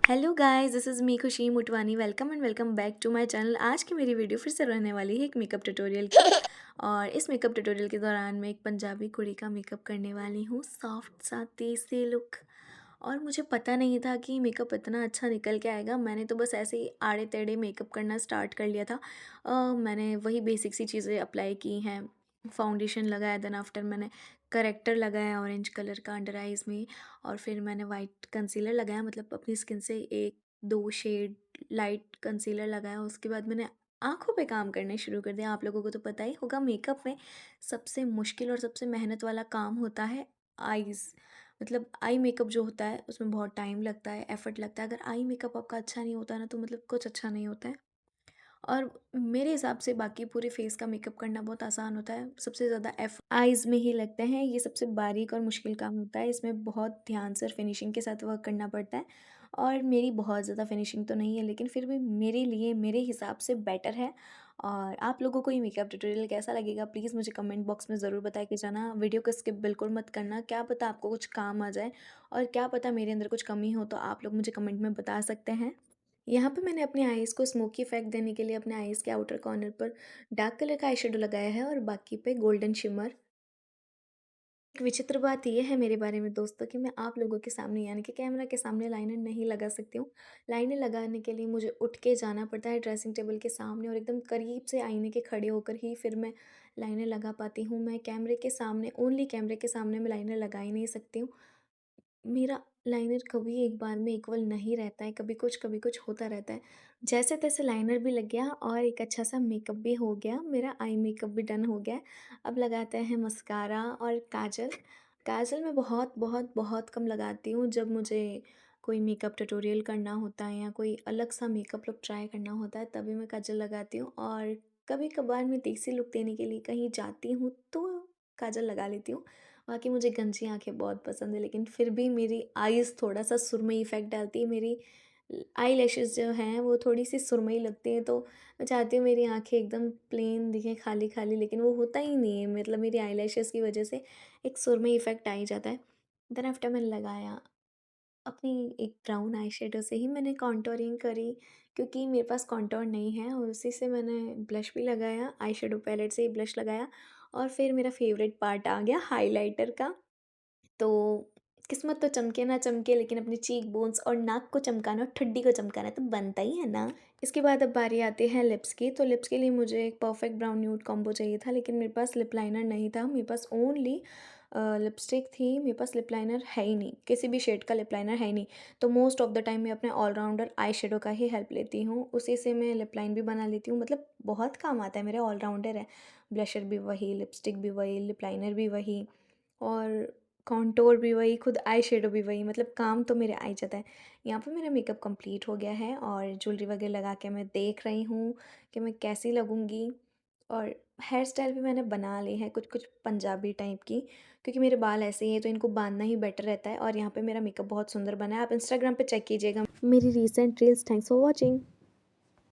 Hello guys, this is me Khushi Motwani. Welcome and welcome back to my channel. आज की मेरी video फिर से रहने वाली है एक मेकअप ट्यूटोरियल की। और इस मेकअप ट्यूटोरियल के दौरान मैं एक पंजाबी कुड़ी का मेकअप करने वाली हूँ, सॉफ्ट सा देसी लुक। और मुझे पता नहीं था कि मेकअप इतना अच्छा निकल के आएगा। मैंने तो बस ऐसे ही आड़े टेढ़े मेकअप करना स्टार्ट कर लिया था। मैंने वही बेसिक सी चीज़ें अप्लाई की हैं। फाउंडेशन लगाया, देन आफ्टर मैंने करेक्टर लगाया ऑरेंज कलर का अंडर आइज़ में। और फिर मैंने वाइट कंसीलर लगाया, मतलब अपनी स्किन से 1-2 शेड लाइट कंसीलर लगाया। उसके बाद मैंने आँखों पे काम करने शुरू कर दिया। आप लोगों को तो पता ही होगा, मेकअप में सबसे मुश्किल और सबसे मेहनत वाला काम होता है आईज़। मतलब आई मेकअप जो होता है उसमें बहुत टाइम लगता है, एफ़र्ट लगता है। अगर आई मेकअप आपका अच्छा नहीं होता ना, तो मतलब कुछ अच्छा नहीं होता है। और मेरे हिसाब से बाकी पूरे फेस का मेकअप करना बहुत आसान होता है। सबसे ज़्यादा आईज़ में ही लगते हैं। ये सबसे बारीक और मुश्किल काम होता है। इसमें बहुत ध्यान से और फिनिशिंग के साथ वर्क करना पड़ता है। और मेरी बहुत ज़्यादा फिनिशिंग तो नहीं है, लेकिन फिर भी मेरे लिए मेरे हिसाब से बेटर है। और आप लोगों को ये मेकअप ट्यूटोरियल कैसा लगेगा, प्लीज़ मुझे कमेंट बॉक्स में ज़रूर बता के जाना। वीडियो को स्किप बिल्कुल मत करना, क्या पता आपको कुछ काम आ जाए। और क्या पता मेरे अंदर कुछ कमी हो, तो आप लोग मुझे कमेंट में बता सकते हैं। यहाँ पे मैंने अपने आईज़ को स्मोकी इफ़ेक्ट देने के लिए अपने आईज़ के आउटर कॉर्नर पर डार्क कलर का आई शेडो लगाया है और बाकी पे गोल्डन शिमर। एक विचित्र बात ये है मेरे बारे में दोस्तों, कि मैं आप लोगों के सामने यानी कि कैमरा के सामने लाइनर नहीं लगा सकती हूँ। लाइनर लगाने के लिए मुझे उठ के जाना पड़ता है ड्रेसिंग टेबल के सामने, और एकदम करीब से आईने के खड़े होकर ही फिर मैं लाइनर लगा पाती हूँ। मैं कैमरे के सामने, ओनली कैमरे के सामने मैं लाइनर लगा ही नहीं सकती हूँ। मेरा लाइनर कभी एक बार में इक्वल नहीं रहता है, कभी कुछ होता रहता है। जैसे-तैसे लाइनर भी लग गया और एक अच्छा-सा मेकअप भी हो गया, मेरा आई मेकअप भी डन हो गया है। अब लगाते हैं मस्कारा और काजल। काजल मैं बहुत, बहुत, बहुत कम लगाती हूँ जब मुझे कोई मेकअप ट्यूटोरियल करना होता है या कोई अलग-सा मेकअप लुक ट्राई करना होता है, तभी मैं काजल लगाती हूँ। और कभी-कभार मैं देसी लुक देने के लिए कहीं जाती हूँ, तो काजल लगा लेती हूँ। बाकी मुझे गंजी आँखें बहुत पसंद है, लेकिन फिर भी मेरी आईज़ थोड़ा-सा सुरमई इफ़ेक्ट डालती है। मेरी आई लैशेज़ जो हैं वो थोड़ी-सी सुरमई लगती हैं, तो मैं चाहती हूँ मेरी आँखें एकदम प्लेन दिखें, खाली-खाली, लेकिन वो होता ही नहीं है। मतलब मेरी आई लैशेज़ की वजह से एक सुरमई इफ़ेक्ट आ ही जाता है। देन आफ्टर मैंने लगाया अपनी एक ब्राउन आई शेडो से ही मैंने कॉन्टोरिंग करी, क्योंकि मेरे पास कॉन्टोर नहीं है, और उसी से मैंने ब्लश भी लगाया, आई शेडो पैलेट से ही ब्लश लगाया। और फिर मेरा फ़ेवरेट पार्ट आ गया हाइलाइटर का। तो किस्मत तो चमके ना चमके, लेकिन अपने चीक बोन्स और नाक को चमकाना और ठुड्डी को चमकाना तो बनता ही है ना। इसके बाद अब बारी आती है लिप्स की। तो लिप्स के लिए मुझे एक परफेक्ट ब्राउन न्यूड कॉम्बो चाहिए था, लेकिन मेरे पास लिप लाइनर नहीं था। मेरे पास ओनली लिपस्टिक थी, मेरे पास लिप लाइनर है ही नहीं, किसी भी शेड का लिप लाइनर है ही नहीं। तो मोस्ट ऑफ द टाइम मैं अपने ऑलराउंडर आई शेडो का ही हेल्प लेती हूँ, उसी से मैं लिप लाइन भी बना लेती हूँ। मतलब बहुत काम आता है, मेरे ऑलराउंडर है। ब्लशर भी वही, लिपस्टिक भी वही, लिप लाइनर भी वही, और कॉन्टोर भी वही, खुद आई शेडो भी वही। मतलब काम तो मेरे आ ही जाता है। यहाँ पे मेरा मेकअप कंप्लीट हो गया है और ज्वेलरी वगैरह लगा के मैं देख रही हूँ कि मैं कैसी लगूँगी। और हेयर स्टाइल भी मैंने बना ली है कुछ कुछ पंजाबी टाइप की, क्योंकि मेरे बाल ऐसे ही हैं तो इनको बांधना ही बेटर रहता है। और यहाँ पे मेरा मेकअप बहुत सुंदर बना है, आप इंस्टाग्राम पे चेक कीजिएगा मेरी recent reels. Thanks for watching.